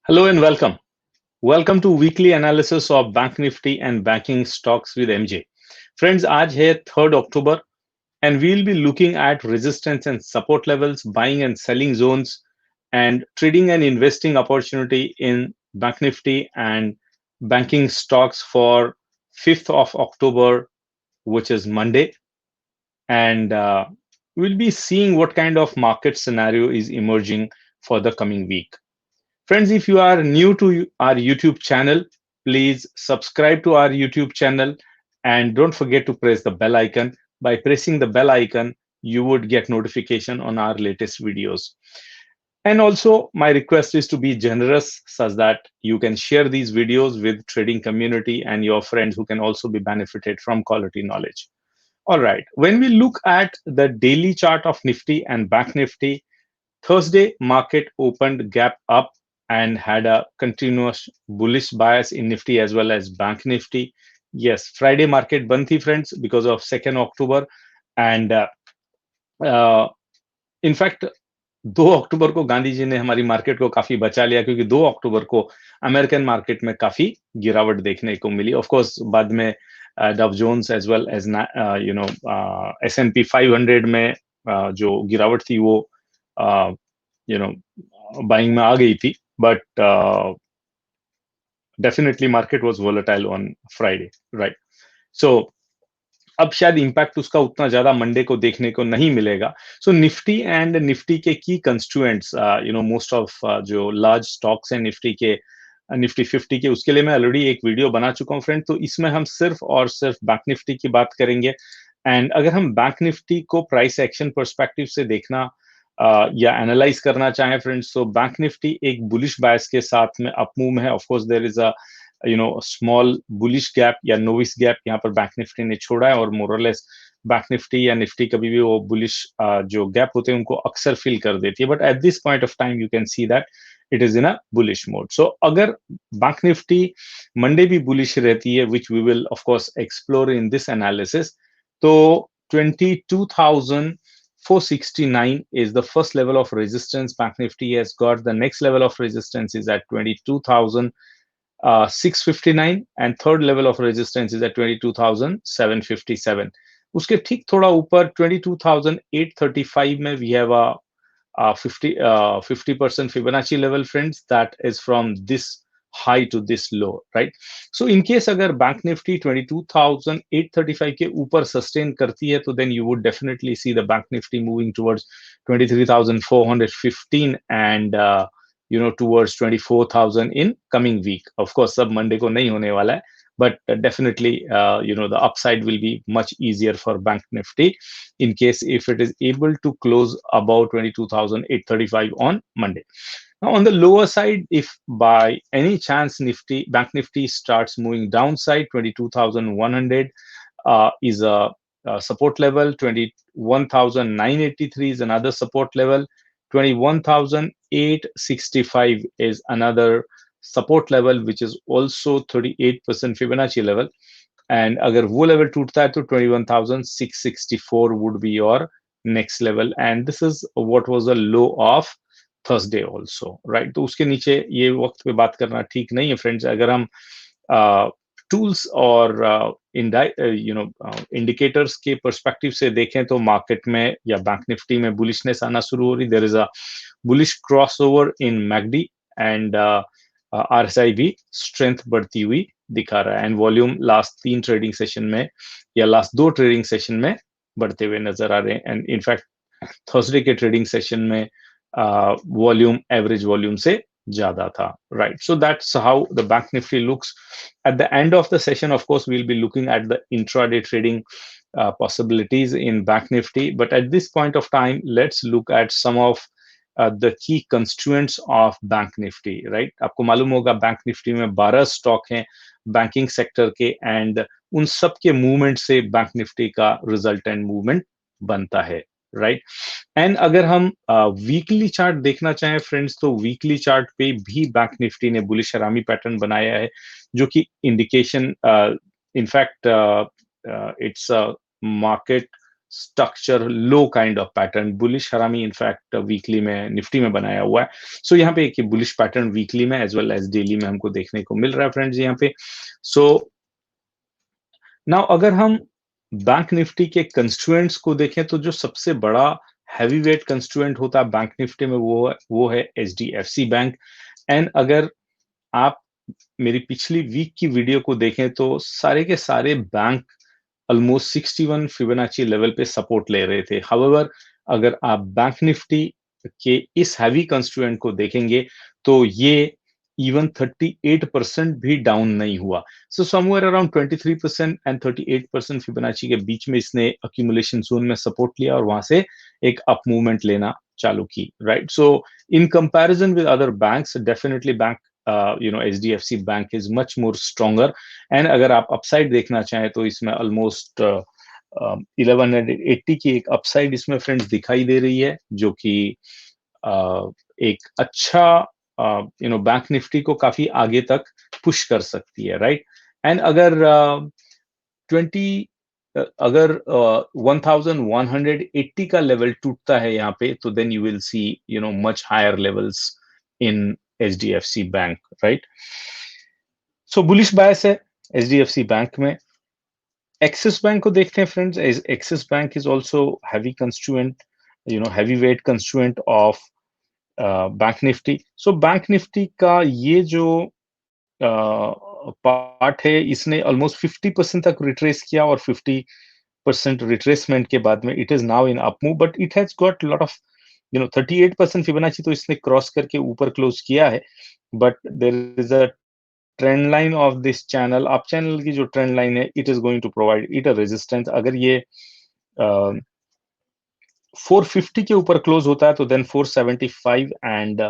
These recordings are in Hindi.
Hello and welcome. Welcome to weekly analysis of Bank Nifty and banking stocks with MJ. Friends, आज है 3rd October and we'll be looking at resistance and support levels, buying and selling zones, and trading and investing opportunity in Bank Nifty and banking stocks for 5th of October, which is Monday. And we'll be seeing what kind of market scenario is emerging for the coming week. Friends, if you are new to our YouTube channel, please subscribe to our YouTube channel and don't forget to press the bell icon. By pressing the bell icon, you would get notification on our latest videos. And also, my request is to be generous such that you can share these videos with trading community and your friends who can also be benefited from quality knowledge. All right, when we look at the daily chart of Nifty and Bank Nifty, Thursday market opened gap up and had a continuous bullish bias in Nifty as well as Bank Nifty. Yes, Friday market band thi friends because of 2nd October and uh, in fact 2 अक्टूबर को गांधी जी ने हमारी मार्केट को काफी बचा लिया क्योंकि 2 अक्टूबर को अमेरिकन मार्केट में काफी गिरावट देखने को मिली ऑफ कोर्स बाद में Dow Jones as well as S&P 500 में जो गिरावट थी वो बाइंग में आ गई थी but definitely market was volatile on Friday right so अब शायद इम्पैक्ट उसका उतना ज्यादा मंडे को देखने को नहीं मिलेगा सो निफ्टी एंड निफ्टी के की कंस्टिट्यूएंट्स मोस्ट ऑफ जो लार्ज स्टॉक्स हैं निफ्टी के निफ्टी 50 के उसके लिए मैं ऑलरेडी एक वीडियो बना चुका हूं फ्रेंड तो इसमें हम सिर्फ और सिर्फ बैंक निफ्टी की बात करेंगे एंड अगर हम बैंक निफ्टी को प्राइस एक्शन पर्सपेक्टिव से देखना या एनालाइज करना चाहें फ्रेंड्स तो बैंक निफ्टी एक बुलिश बायस के साथ में अप मूव है of course there is a small bullish gap या नोविस गैप यहाँ पर बैंक निफ्टी ने छोड़ा है और मोरलेस बैंक निफ्टी या निफ्टी कभी भी वो बुलिश जो गैप होते हैं उनको अक्सर फिल कर देती है but at this point of time you can see that it is in a bullish mode so अगर बैंक निफ्टी मंडे भी बुलिश रहती है which we will of course explore in this analysis तो 22,469 is the first level of resistance Bank Nifty has got. The next level of resistance is at 22,659 and third level of resistance is at 22,757. उसके ठीक थोड़ा ऊपर 22,835 में we have a 50% Fibonacci level, friends. That is from this high to this low, right? So in case अगर बैंक निफ्टी 22,835 के ऊपर सस्टेन करती है तो then you would definitely see the bank nifty moving towards 23,415 and towards 24,000 in coming week. Of course सब मंडे को नहीं होने वाला है but definitely the upside will be much easier for bank nifty in case if it is able to close about 22,835 on Monday. Now on the lower side, if by any chance bank nifty starts moving downside, 22,100 is a support level, 21,983 is another support level, 21,865 is another support level which is also 38% Fibonacci level. And अगर वो level टूटता है तो 21,664 would be your next level and this is what was the low of Thursday also, right? तो उसके नीचे ये वक्त पे बात करना ठीक नहीं है फ्रेंड्स अगर हम टूल्स और इंडिकेटर्स के पर्सपेक्टिव से देखें तो मार्केट में या बैंक निफ्टी में बुलिशनेस आना शुरू हो रही there is a bullish crossover in MACD and RSI भी स्ट्रेंथ बढ़ती हुई दिखा रहा है and volume last 3 trading session में या लास्ट 2 ट्रेडिंग सेशन में बढ़ते हुए नजर आ रहे हैं एंड इनफैक्ट थर्सडे के ट्रेडिंग सेशन में वॉल्यूम एवरेज वॉल्यूम से ज्यादा था right so that's how the Bank Nifty looks at the end of the session of course we will be looking at the intraday trading possibilities in bank nifty but at this point of time let's look at some of the key constituents of bank nifty right आपको मालूम होगा बैंक निफ्टी में 12 स्टॉक हैं बैंकिंग सेक्टर के एंड उन सब के मूवमेंट से बैंक निफ्टी का रिजल्टेंट मूवमेंट बनता है राइट एंड अगर हम वीकली चार्ट देखना चाहें फ्रेंड्स तो वीकली चार्ट पे भी बैंक निफ्टी ने बुलिश हरामी पैटर्न बनाया है जो कि indication in fact it's a market structure low kind of pattern, bullish हरामी इनफैक्ट वीकली में निफ्टी में बनाया हुआ है। सो यहाँ पे एक बुलिश पैटर्न वीकली में एज वेल एज डेली में हमको देखने को मिल रहा है फ्रेंड्स यहाँ पे। सो नाउ अगर हम बैंक निफ्टी के कंस्टिट्यूएंट्स को देखें तो जो सबसे बड़ा हैवी वेट कंस्टिट्यूएंट होता है बैंक निफ्टी में वो है एचडीएफसी बैंक। एंड अगर आप मेरी पिछली वीक की वीडियो को देखें तो सारे के सारे बैंक ऑलमोस्ट 61 फिबोनाची लेवल पे सपोर्ट ले रहे थे। हाउएवर अगर आप बैंक निफ्टी के इस हैवी कंस्टिट्यूएंट को देखेंगे तो ये इवन 38% भी डाउन नहीं हुआ। So somewhere around 23% and 38% Fibonacci के बीच में इसने अक्यूमुलेशन जोन में सपोर्ट लिया और वहां से एक अप मूवमेंट लेना चालू की, right. So in comparison with other banks definitely bank HDFC bank is much more stronger. And अगर आप अपसाइड देखना चाहें तो इसमें ऑलमोस्ट 1180 की एक अपसाइड इसमें फ्रेंड्स दिखाई दे रही है, जो कि एक अच्छा बैंक निफ्टी को काफी आगे तक पुश कर सकती है, राइट। एंड अगर 1180 का लेवल टूटता है यहाँ पे तो then you will see much higher levels in HDFC bank, right. So bullish bias है HDFC बैंक में। एक्सिस बैंक को देखते हैं friends. Axis bank is also heavy constituent, heavy weight constituent of bank Nifty. So bank Nifty का ये जो पार्ट है इसने ऑलमोस्ट 50% तक रिट्रेस किया और 50% रिट्रेसमेंट के बाद में it is now in up move, but it has got lot of 38% Fibonacci तो इसने क्रॉस करके ऊपर क्लोज किया है, but there is a trend line of this channel. Up channel की जो ट्रेंड लाइन है it is going to provide it a resistance. अगर ये 450 के ऊपर क्लोज होता है तो देन 475 एंड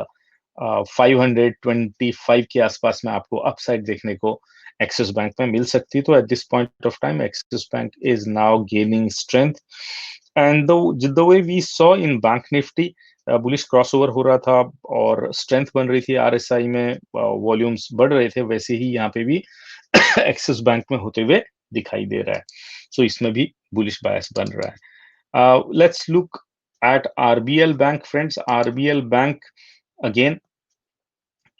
525 के आसपास में आपको अपसाइड देखने को एक्सिस बैंक में मिल सकती है। तो at this point of time Axis bank is now gaining strength and the way we saw in Bank Nifty bullish crossover हो रहा था और स्ट्रेंथ बन रही थी आरएसआई में, वॉल्यूम्स बढ़ रहे थे, वैसे ही यहाँ पे भी एक्सिस बैंक में होते हुए दिखाई दे रहा है। सो इसमें भी बुलिश बायस बन रहा है। Let's look at RBL Bank, friends. RBL Bank again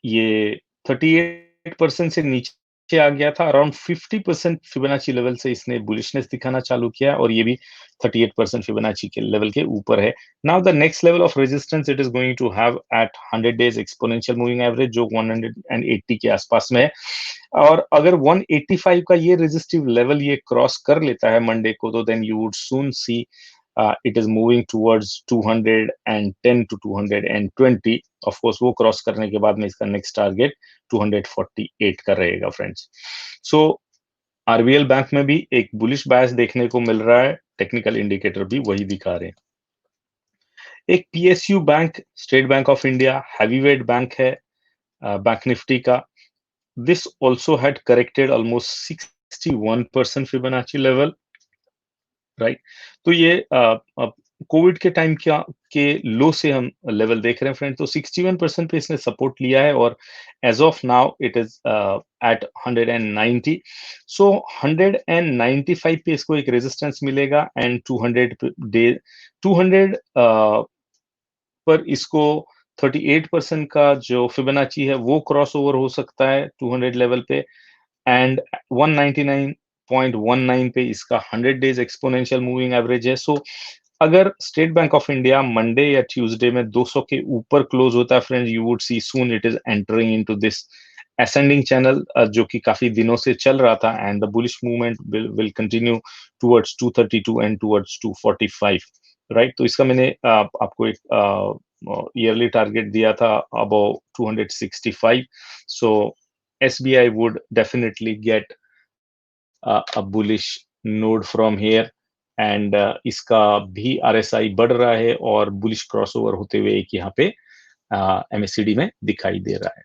ये 38% से नीचे आ गया था, अराउंड 50% फिबोनाची लेवल से इसने बुलिशनेस दिखाना चालू किया और ये भी 38% फिबोनाची के लेवल के ऊपर है। Now the next level of resistance it is going to have at 100 days exponential moving average, जो 180 के आसपास में है। और अगर 185 का ये रेजिस्टिव लेवल ये क्रॉस कर लेता है मंडे को तो then you would soon see it is moving towards 210 to 220। Of course वो क्रॉस करने के बाद में इसका नेक्स्ट टारगेट 248 का रहेगा फ्रेंड्स। सो आरबीएल बैंक में भी एक बुलिश बायस देखने को मिल रहा है, टेक्निकल इंडिकेटर भी वही दिखा रहे हैं। एक PSU bank, state bank of India, heavyweight bank है बैंक निफ्टी का। This also had corrected almost 61% Fibonacci level, right. तो ये कोविड के टाइम के लो से हम लेवल देख रहे हैं फ्रेंड, तो 61% पे इसने सपोर्ट लिया है और as of now it is at 190। So 195 पे इसको एक रेजिस्टेंस मिलेगा एंड 200 पर इसको 38% का जो फिबोनाची है वो क्रॉस ओवर हो सकता है 200 लेवल पे एंड 199.19 पे इसका 100 डेज एक्सपोनेंशियल मूविंग एवरेज है। सो अगर state bank of India Monday या ट्यूसडे में 200 के ऊपर क्लोज होता है friends, you would C soon it is entering into this ascending channel जो कि काफी दिनों से चल रहा था and the bullish movement will continue towards 232 and towards 245, right. तो इसका मैंने आपको एक ईयरली टारगेट दिया था above 265। So SBI would definitely get a bullish node from here and इसका भी RSI बढ़ रहा है और बुलिश क्रॉसओवर होते हुए एक यहाँ पे MACD में दिखाई दे रहा है।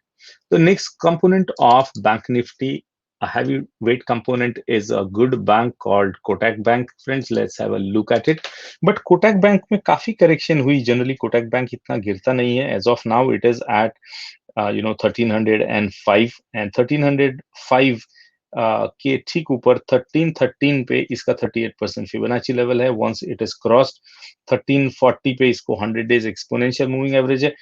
The next component of Bank Nifty, a heavyweight component, is a good bank called Kotak Bank. Friends, let's have a look at it. But Kotak Bank में काफी करेक्शन हुई। जनरली Kotak Bank इतना गिरता नहीं है। As of now, it is at 1305 and 1305 के ठीक ऊपर 1313 पे इसका 38% फिबोनाची लेवल है। वंस इट इज क्रॉस्ड 1340 पे इसको 100 डेज एक्सपोनेंशियल मूविंग एवरेज है।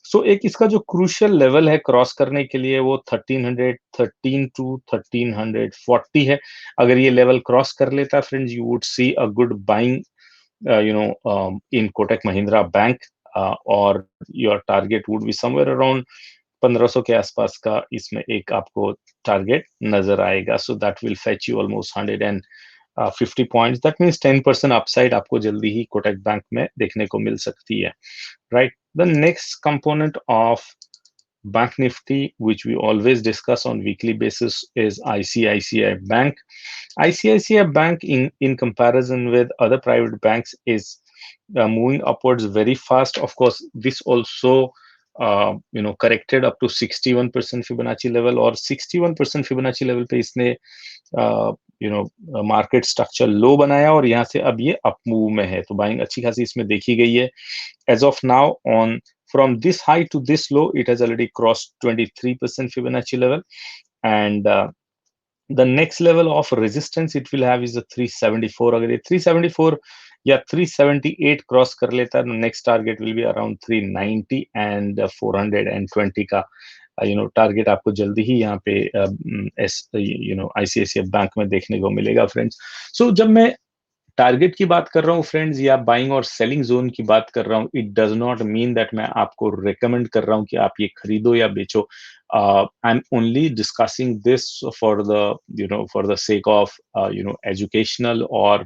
सो एक इसका जो क्रूशियल लेवल है क्रॉस करने के लिए वो 1313 टू 1340 है। अगर ये लेवल क्रॉस कर लेता friends, you would C a good buying in Kotak Mahindra Bank, और your target would be somewhere around 1500 के आसपास का इसमें एक आपको टारगेट नजर आएगा। So that will fetch you almost 150 points. That means 10% upside आपको जल्दी ही कोटक बैंक में देखने को मिल सकती है, right? The next component of Bank Nifty, which we always discuss on weekly basis, is ICICI Bank. ICICI Bank, in comparison with other private banks, is moving upwards very fast. Of course, this also corrected up to 61% Fibonacci level, और 61% Fibonacci level पे इसने मार्केट स्ट्रक्चर लो बनाया और यहाँ से अब ये अप मूव में है। तो बाइंग अच्छी खासी इसमें देखी गई है। As of now, on from this high to this low, it has already crossed 23% Fibonacci level, and the next level of resistance it will have is a 374. अगर ये 374 या 378 क्रॉस कर लेता है, next target will be around 390 and 420 का टारगेट आपको जल्दी ही यहाँ पे आईसीआईसीआई बैंक में देखने को मिलेगा फ्रेंड्स। सो जब मैं टारगेट की बात कर रहा हूँ फ्रेंड्स, या बाइंग और सेलिंग जोन की बात कर रहा हूँ, it does not mean that मैं आपको रिकमेंड कर रहा हूँ कि आप ये खरीदो या बेचो। I am only discussing this for the for the sake of educational और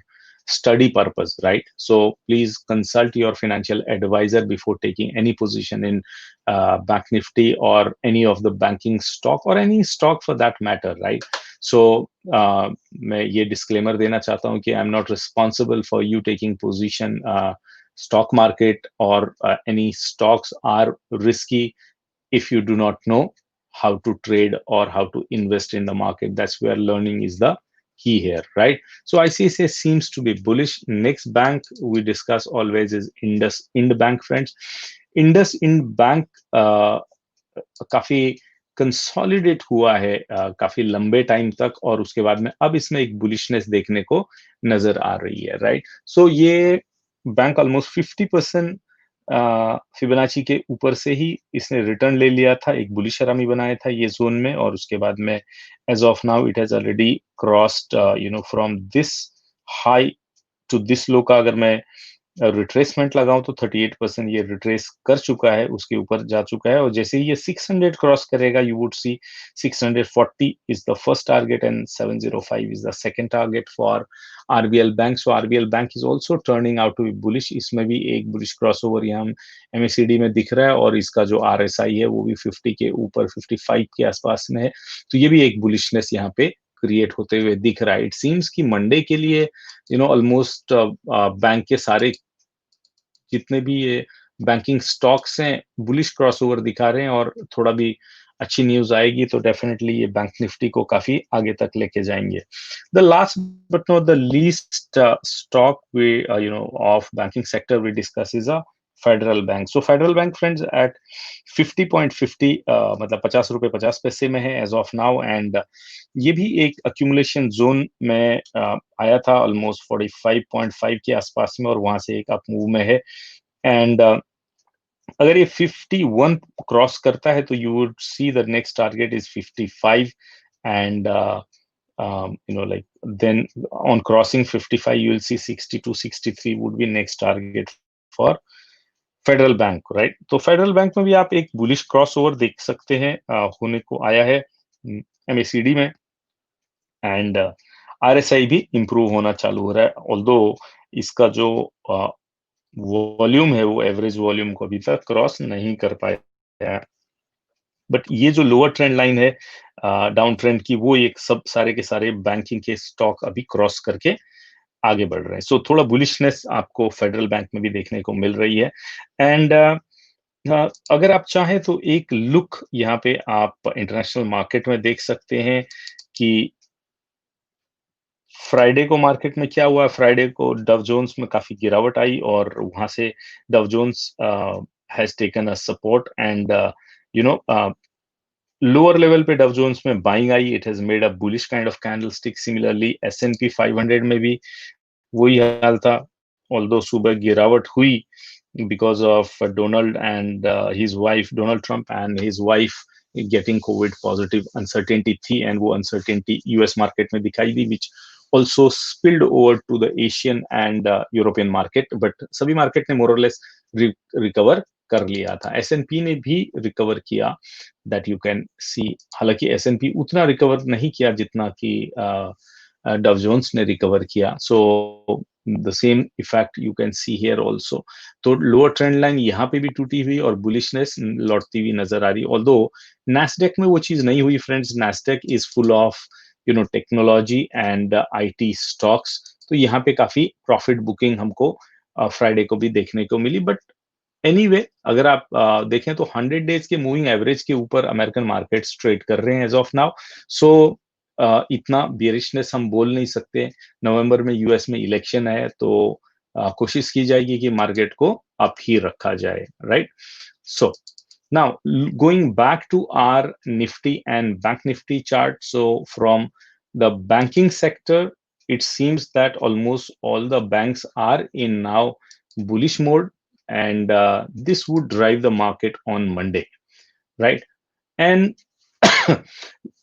study purpose, right? So please consult your financial advisor before taking any position in Bank Nifty or any of the banking stock or any stock for that matter, right? So मैं ये disclaimer देना चाहता हूँ कि I'm not responsible for you taking position. Stock market or any stocks are risky if you do not know how to trade or how to invest in the market. That's where learning is the key here, right? So ICICI seems to be bullish. Next bank we discuss always is IndusInd Bank, friends. IndusInd Bank काफी कंसोलिडेट हुआ है काफी लंबे टाइम तक, और उसके बाद में अब इसमें एक बुलिशनेस देखने को नजर आ रही है, राइट? सो ये बैंक ऑलमोस्ट 50% फिबोनाची के ऊपर से ही इसने रिटर्न ले लिया था, एक बुलिश हरामी बनाया था ये जोन में, और उसके बाद में as of now it has already crossed from this high to this low का अगर मैं रिट्रेसमेंट लगाऊं तो 38% ये रिट्रेस कर चुका है, उसके ऊपर जा चुका है, और जैसे ही ये 600 क्रॉस करेगा you would see 640 is the first target and 705 is the second target for RBL bank. So RBL bank is also turning out to be bullish. इसमें भी एक बुलिश क्रॉसओवर यहाँ एमएसीडी में दिख रहा है, और इसका जो आरएसआई है वो भी 50 के ऊपर 55 के आसपास में है। तो ये भी एक बुलिशनेस यहाँ पे क्रिएट होते हुए दिख रहा है। इट सीम्स कि मंडे के लिए ऑलमोस्ट बैंक के सारे जितने भी ये बैंकिंग स्टॉक्स हैं बुलिश क्रॉसओवर दिखा रहे हैं, और थोड़ा भी अच्छी न्यूज आएगी तो डेफिनेटली ये बैंक निफ्टी को काफी आगे तक लेके जाएंगे। The last but not the least stock we of banking sector we discuss is a Federal Bank. So Federal Bank friends at 50.50 मतलब 50 रुपए 50 पैसे में है एज ऑफ नाउ, एंड ये भी एक अक्यूमुलेशन जोन में आया था ऑलमोस्ट 45.5 के आसपास में, और वहां से एक अप मूव में है। एंड अगर ये 51 क्रॉस करता है तो you would see the next target is 55, and like then on crossing 55 you will see 62 63 would be next target for federal bank, right? तो फेडरल बैंक में भी आप एक बुलिश क्रॉसओवर देख सकते हैं होने को आया है एमएसीडी में, एंड आरएसआई भी इंप्रूव होना चालू हो रहा है, ऑल्दो इसका जो वॉल्यूम है वो एवरेज वॉल्यूम को अभी तक क्रॉस नहीं कर पाया है। बट ये जो लोअर ट्रेंड लाइन है डाउन ट्रेंड की, वो एक सब सारे के सारे बैंकिंग के स्टॉक अभी क्रॉस करके आगे बढ़ रहे हैं। सो थोड़ा बुलिशनेस आपको फेडरल बैंक में भी देखने को मिल रही है। एंड अगर आप चाहें तो एक लुक यहाँ पे आप इंटरनेशनल मार्केट में देख सकते हैं कि फ्राइडे को मार्केट में क्या हुआ। फ्राइडे को डव जोन्स में काफी गिरावट आई, और वहां से Dow Jones has taken a support, and lower level पे डव जोन्स में बाइंग आई, it has made a bullish kind of candlestick. Similarly S&P 500 में भी वही हाल था, ऑल्दो सुबह गिरावट हुई because of Donald and his wife, Donald Trump and his wife getting COVID positive, uncertainty थी, and वो uncertainty US market में दिखाई दी, which also spilled over to the Asian and European market, but सभी market ने more or less recover कर लिया था। S&P ने भी रिकवर किया, that you can see। हालांकि S&P उतना रिकवर नहीं किया जितना कि डव जोन्स ने रिकवर किया। So the same effect you can see here also. तो लोअर ट्रेंड लाइन यहाँ पे भी टूटी हुई और बुलिशनेस लौटती हुई नजर आ रही, ऑल्दो नैस्डैक में वो चीज नहीं हुई friends. Nasdaq is full of technology and IT stocks, तो यहाँ पे काफी प्रॉफिट बुकिंग हमको फ्राइडे को भी देखने को मिली। बट एनीवे अगर आप देखें तो 100 डेज के मूविंग एवरेज के ऊपर अमेरिकन मार्केट्स ट्रेड कर रहे हैं एज ऑफ नाउ। सो इतना बियरिशनेस हम बोल नहीं सकते। नवंबर में यूएस में इलेक्शन है, तो कोशिश की जाएगी कि मार्केट को अप ही रखा जाए, right. So now going back to our Nifty and Bank Nifty chart. So from the banking sector, it seems that almost all the banks are in now bullish mode, and this would drive the market on Monday, right? And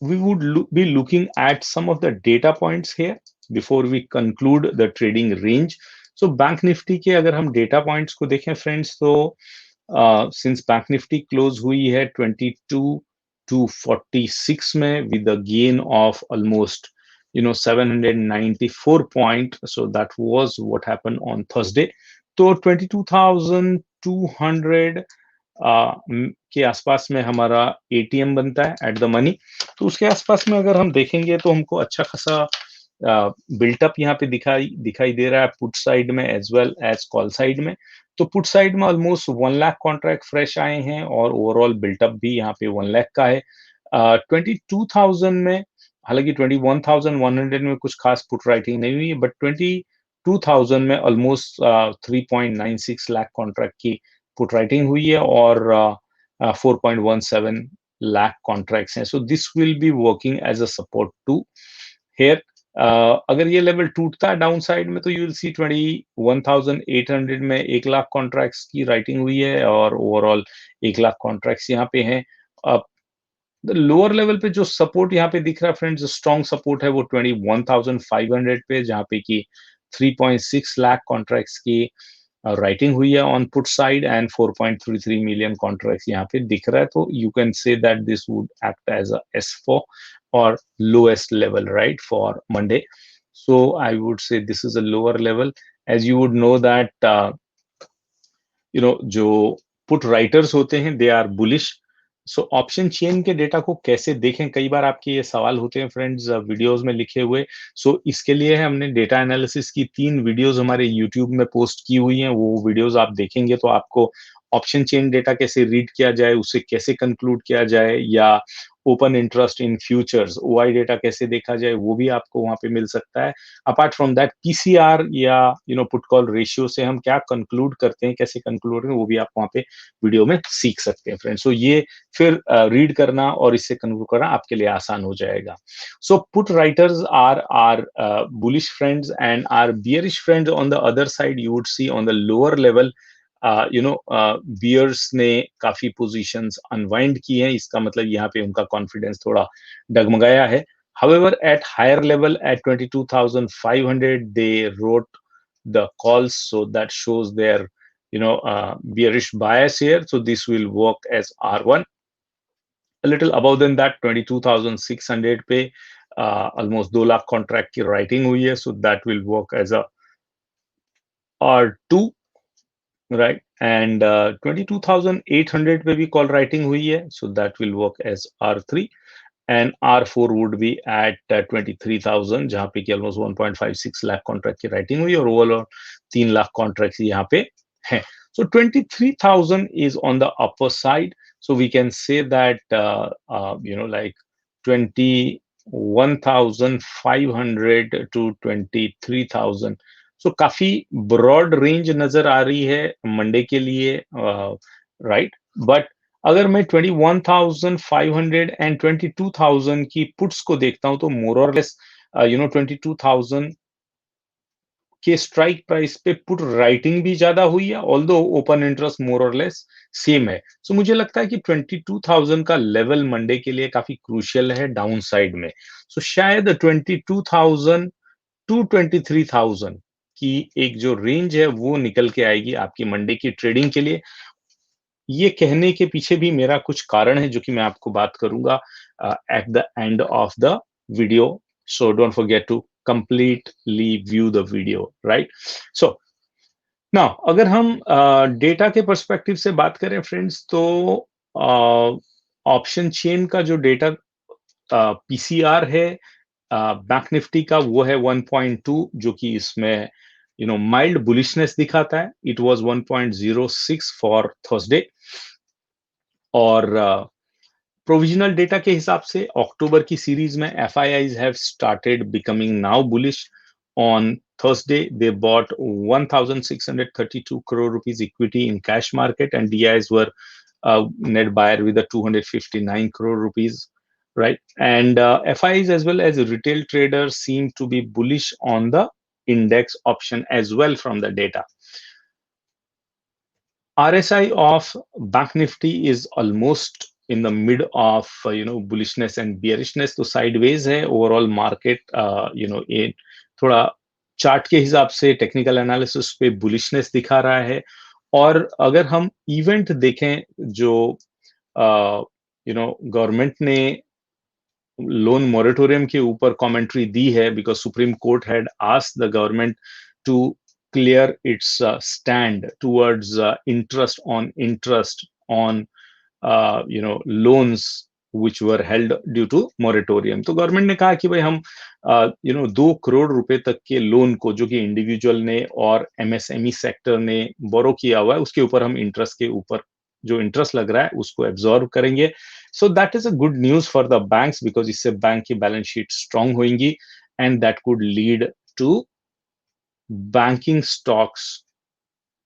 we would be looking at some of the data points here before we conclude the trading range. So Bank Nifty के अगर हम data points को देखें friends, तो since Bank Nifty close हुई है 22 to 46 में with a gain of almost 794 point. So that was what happened on Thursday. तो 22,200 के आसपास में हमारा ATM बनता है एट द मनी। तो उसके आसपास में अगर हम देखेंगे तो हमको अच्छा खासा बिल्टअप यहाँ पे दिखाई दे रहा है पुट साइड में as well as call side में। तो पुट साइड में ऑलमोस्ट 1 लाख कॉन्ट्रैक्ट फ्रेश आए हैं और ओवरऑल बिल्टअप भी यहाँ पे 1 लाख का है। 22,000 में, हालांकि 21,100 में कुछ खास पुट राइटिंग नहीं हुई, बट 22,000 में ऑलमोस्ट 3.96 लाख कॉन्ट्रैक्ट की पुट राइटिंग हुई है और 4.17 lakh contracts हैं। So this will be working as a support too here. अगर ये लेवल टूटता है डाउन साइड में तो यू विल सी 21,800 में 1 लाख कॉन्ट्रैक्ट्स की राइटिंग हुई है और ओवरऑल 1 लाख कॉन्ट्रैक्ट्स यहाँ पे हैं। लोअर लेवल पे जो सपोर्ट यहाँ पे दिख रहा है फ्रेंड्स, जो स्ट्रॉन्ग सपोर्ट है वो 21,500 पे, जहाँ पे की 3.6 लाख कॉन्ट्रैक्ट्स की राइटिंग हुई है on put side and 4.33 million contracts यहाँ पे दिख रहा है। तो you can say that this would act as a S4 or lowest level, right, for Monday. So I would say this is a lower level. As you would know that जो पुट राइटर्स होते हैं they are bullish. So option chain के डेटा को कैसे देखें, कई बार आपके ये सवाल होते हैं फ्रेंड्स वीडियोस में लिखे हुए। सो इसके लिए हमने डेटा एनालिसिस की 3 वीडियोस हमारे यूट्यूब में पोस्ट की हुई हैं। वो वीडियोस आप देखेंगे तो आपको ऑप्शन चेन डेटा कैसे रीड किया जाए, उसे कैसे कंक्लूड किया जाए, या open interest in futures OI data कैसे देखा जाए, वो भी आपको वहां पे मिल सकता है। अपार्ट फ्रॉम दैट PCR या पुट कॉल रेशियो से हम क्या कंक्लूड करते हैं, कैसे कंक्लूड करें, वो भी आप वहां पे वीडियो में सीख सकते हैं फ्रेंड्स। सो ये फिर रीड करना और इससे कंक्लूड करना आपके लिए आसान हो जाएगा। So put writers are bullish friends and are bearish friends on the other side. You would see on the lower level bears ने काफी पोजीशंस अनवाइंड की हैं, इसका मतलब यहाँ पे उनका कॉन्फिडेंस थोड़ा डगमगाया है। However, at higher level at 22,500, they wrote the calls, so that shows their bearish bias here. So this will work as R1. A little above than that, 22,600 पे almost 2 lakh contract की writing हुई है, so that will work as a R2, right? And 22,800 पे भी call writing हुई है, so that will work as R3. And R4 would be at 23,000, जहाँ पे कि almost 1.56 lakh contract की writing हुई और overall 3 lakh contracts यहाँ पे हैं। So 23,000 is on the upper side. So we can say that like 21,500 to 23,000. So काफी broad range नजर आ रही है मंडे के लिए, right? But अगर मैं 21,500 एंड 22,000 की पुट्स को देखता हूं तो मोर और लेस 22,000 के स्ट्राइक प्राइस पे पुट राइटिंग भी ज्यादा हुई है, ऑल्दो ओपन इंटरेस्ट मोर और लेस सेम है। सो मुझे लगता है कि 22,000 का लेवल मंडे के लिए काफी क्रूशियल है डाउन साइड में। सो शायद 22,000 टू 23,000 की एक जो रेंज है वो निकल के आएगी आपकी मंडे की ट्रेडिंग के लिए। ये कहने के पीछे भी मेरा कुछ कारण है जो कि मैं आपको बात करूंगा at the end of the video. So don't forget to completely view the video, right? So now अगर हम डेटा के पर्सपेक्टिव से बात करें फ्रेंड्स, तो ऑप्शन चेन का जो डेटा पीसीआर है बैंक निफ्टी का, वो है 1.2, जो कि इसमें माइल्ड बुलिशनेस दिखाता है। It was 1.06 for Thursday. और प्रोविजनल डेटा के हिसाब से अक्टूबर की सीरीज में FIIs have started becoming now bullish. On Thursday, they bought 1,632 crore rupees equity in cash market, and DIs were net buyer with a 259 crore rupees, right? And FIs as well as retail traders seem to be bullish on the index option as well from the data. RSI of Bank Nifty is almost in the mid of bullishness and bearishness, तो sideways है ओवरऑल मार्केट। ये थोड़ा चार्ट के हिसाब से टेक्निकल एनालिसिस पे बुलिशनेस दिखा रहा है। और अगर हम इवेंट देखें जो गवर्नमेंट ने लोन मोरेटोरियम के ऊपर कमेंट्री दी है, because Supreme Court had asked the government to clear its stand towards interest on loans which were held due to moratorium। तो गवर्नमेंट ने कहा कि भाई हम 2 करोड़ रुपए तक के लोन को, जो कि इंडिविजुअल ने और MSME सेक्टर ने बोरो किया हुआ है, उसके ऊपर हम इंटरेस्ट के ऊपर जो इंटरेस्ट लग रहा है उसको एब्जॉर्ब करेंगे। So that is a good news for the banks, because इससे बैंक की बैलेंस शीट स्ट्रांग होगी and that could lead to banking stocks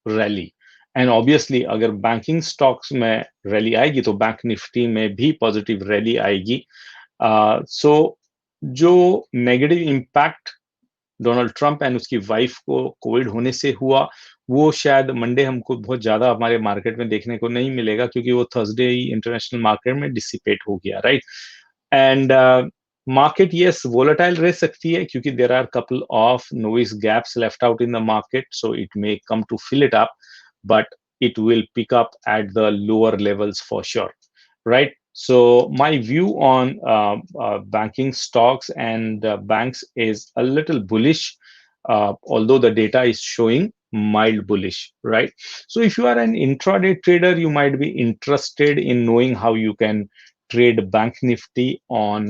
rally. And obviously अगर बैंकिंग स्टॉक्स में रैली आएगी तो बैंक निफ्टी में भी पॉजिटिव रैली आएगी। सो जो negative impact Donald Trump and उसकी वाइफ को कोविड होने से हुआ, वो शायद मंडे हमको बहुत ज्यादा हमारे मार्केट में देखने को नहीं मिलेगा, क्योंकि वो थर्सडे ही इंटरनेशनल मार्केट में डिसिपेट हो गया, right? And market, yes, volatile रह सकती है क्योंकि there are couple of noise gaps left out in the market, so it may come to fill it up, but it will pick up at the lower levels for sure, right? So my view on banking stocks and banks is a little bullish, although the data is showing mild bullish, right? So if you are an intraday trader, you might be interested in knowing how you can trade bank nifty on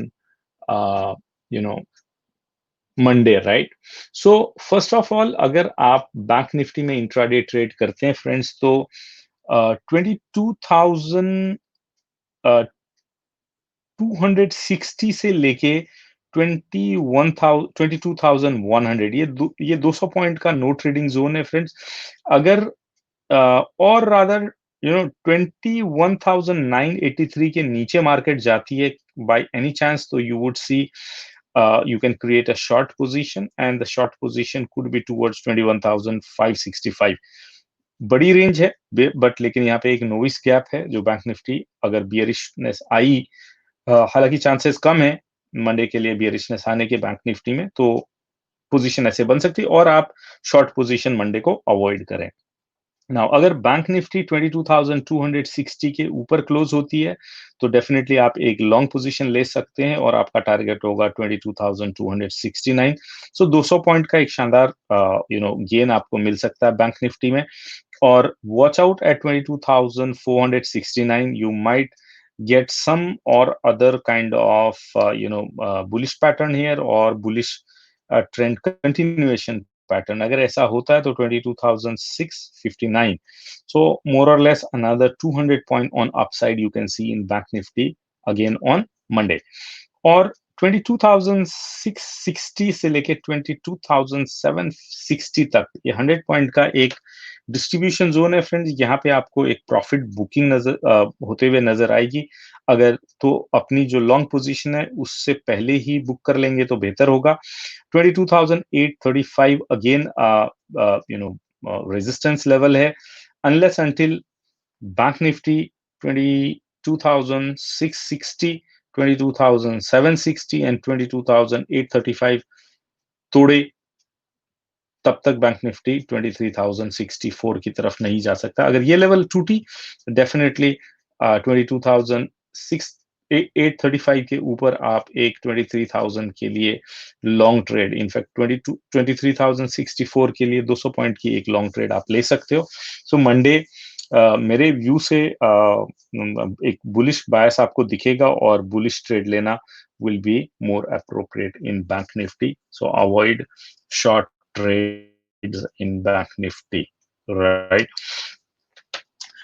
Monday, right? So first of all, अगर आप बैंक निफ्टी में इंट्राडे ट्रेड करते हैं फ्रेंड्स, तो 22,260 से लेके 22,100, ये 200 पॉइंट का नो ट्रेडिंग जोन है फ्रेंड्स। अगर और रादर 21,983 के नीचे मार्केट जाती है बाय एनी चांस, तो you would C you can create a short position, and the short position could be towards 21,565। बड़ी रेंज है बट लेकिन यहाँ पे एक नोइस गैप है जो बैंक निफ्टी अगर बियरिशनेस आई, हालांकि चांसेस कम है मंडे के लिए बियरिशनेस आने के बैंक निफ्टी में, तो पोजीशन ऐसे बन सकती है और आप शॉर्ट पोजीशन मंडे को अवॉइड करें। नाउ अगर बैंक निफ्टी 22,260 के ऊपर क्लोज होती है तो डेफिनेटली आप एक लॉन्ग पोजीशन ले सकते हैं और आपका टारगेट होगा 22,269। सो 200 पॉइंट का एक शानदार गेन आपको मिल सकता है बैंक निफ्टी में। और watch out at 22,469, you might get some or other kind of bullish pattern here or bullish trend continuation pattern। अगर ऐसा होता है तो 22,659, so more or less another 200 point on upside you can see in bank nifty again on Monday। और 22,660 से लेके 22,760 तक ये 100 पॉइंट का एक डिस्ट्रीब्यूशन जोन है फ्रेंड्स, यहाँ पे आपको एक प्रॉफिट बुकिंग होते हुए नजर आएगी। अगर तो अपनी जो लॉन्ग पोजीशन है उससे पहले ही बुक कर लेंगे तो बेहतर होगा। 22,835 अगेन रेजिस्टेंस लेवल है, unless until bank Nifty 22,660, 22,760 and 22,835 तोड़े, तब तक बैंक निफ्टी 23,064 की तरफ नहीं जा सकता। अगर ये लेवल टूटी, डेफिनेटली 22,835 के ऊपर आप एक 23,000 के लिए लॉन्ग ट्रेड, इनफैक्ट 23,064 के लिए 200 पॉइंट की एक लॉन्ग ट्रेड आप ले सकते हो। सो मंडे मेरे व्यू से एक बुलिश बायस आपको दिखेगा और बुलिश ट्रेड लेना will be more appropriate in Bank Nifty. So avoid short trades in Bank Nifty, right?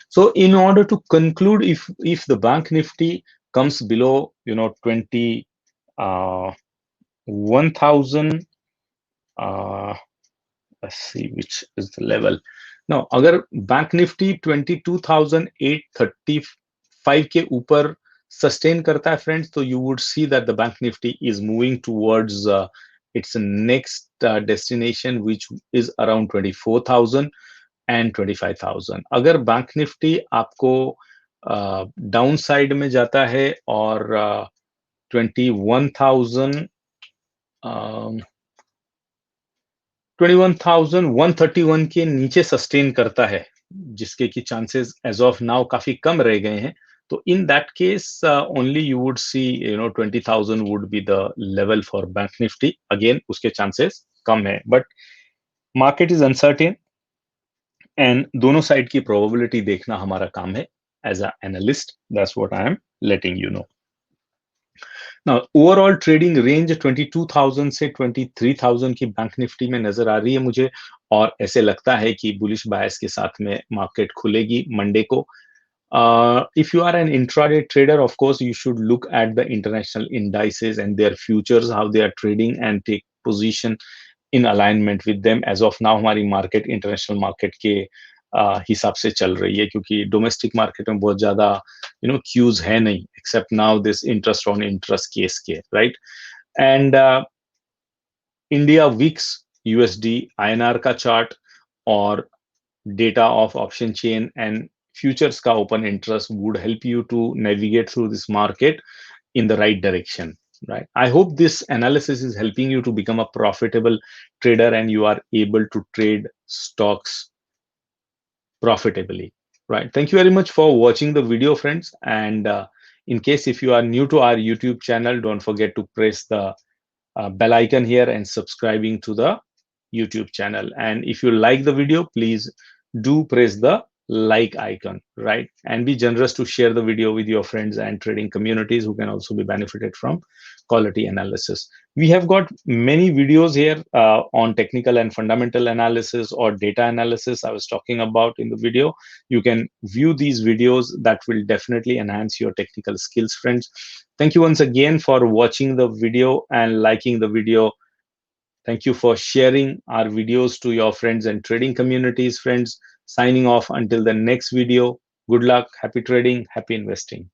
So in order to conclude, if the Bank Nifty comes below 1,000, let's see which is the level now. अगर बैंक निफ्टी 22,835 के ऊपर सस्टेन करता है फ्रेंड्स, तो you would see that the Bank Nifty is moving towards its next destination, which is around 24,000 and 25,000. अगर बैंक निफ्टी आपको डाउन साइड में जाता है और 21,131 के नीचे सस्टेन करता है, जिसके की चांसेस एज ऑफ नाउ काफी कम रह गए हैं, तो in that case only you would see 20,000 would be the level for Bank Nifty. Again उसके चांसेस कम है, but market is uncertain and दोनों साइड की प्रोबेबिलिटी देखना हमारा काम है as a analyst. That's what I am letting you know. Now, overall trading range 22,000 से 23,000 की बैंक निफ्टी में नजर आ रही है मुझे, और ऐसे लगता है कि बुलिश बायस के साथ में मार्केट खुलेगी मंडे को। If you are an intraday trader, of course, you should look at the international indices and their futures, how they are trading, and take position in alignment with them. As of now, हमारी मार्केट इंटरनेशनल मार्केट के हिसाब से चल रही है, क्योंकि डोमेस्टिक मार्केट में बहुत ज्यादा क्यूज है नहीं, except now this interest on interest case के, right. And India VIX, USD INR का चार्ट और data of option chain and futures का open interest would help you to navigate through this market in the right direction, right? I hope this analysis is helping you to become a profitable trader and you are able to trade stocks profitably, right? Thank you very much for watching the video, friends. And in case if you are new to our YouTube channel, don't forget to press the bell icon here and subscribing to the YouTube channel. And if you like the video, please do press the like icon, right? And be generous to share the video with your friends and trading communities who can also be benefited from quality analysis. We have got many videos here on technical and fundamental analysis or data analysis I was talking about in the video. You can view these videos. That will definitely enhance your technical skills, friends. Thank you once again for watching the video and liking the video. Thank you for sharing our videos to your friends and trading communities, friends. Signing off until the next video. Good luck, happy trading, happy investing.